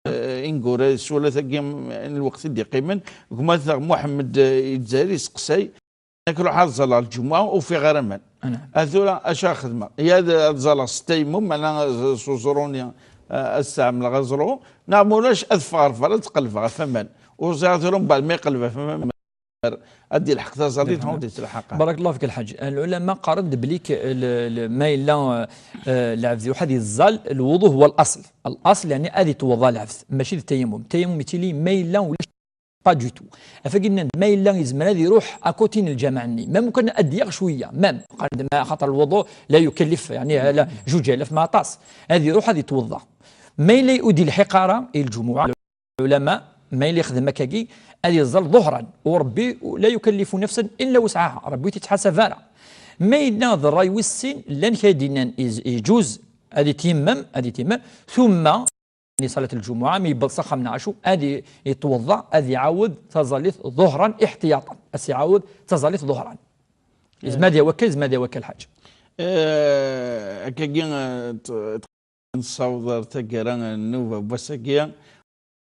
انكوراس ولا ثقيم الوقت اللي قيمن كما محمد الجزائري سقسي نروح على الزلا الجمعه وفي غرمان هذولا اش خدمه هي الزلا ستيمم انا سوزرونيا الساعه غزرو نعمولاش اذفار فلا تقلب فمان وزارتهم بعد ما يقلب فمان ادي الحق تزالي تعود تلحق. بارك الله فيك الحاج. العلماء قررت بليك ما الا العفز واحد يزال الوضوء هو الاصل يعني ادي توضا العفز ماشي التيمم يتيلي ما الا ولا با دو تو فقلنا ما الا يزمن هذا يروح اكوتين الجامع ما ممكن اديق شويه مام خاطر الوضوء لا يكلف يعني لا 2000 مع طاس هذه يروح هذه يتوضا ما الا يؤدي الحقاره الجمعه العلماء ما الا يخدم هكاكي هذه يظل ظهرا وربي لا يكلف نفسا الا وسعها ربي تتحاسب فارا ما الا ضراي والسين لن كادينا يجوز هذه تيمم ثم صلاة الجمعة ما يبلصخ من عشو هذه يتوضا هذه يعاود تزاليث ظهرا احتياطا يعاود تزاليث ظهرا ماذا وكل الحاج كاين نصور تقرا النوبه بس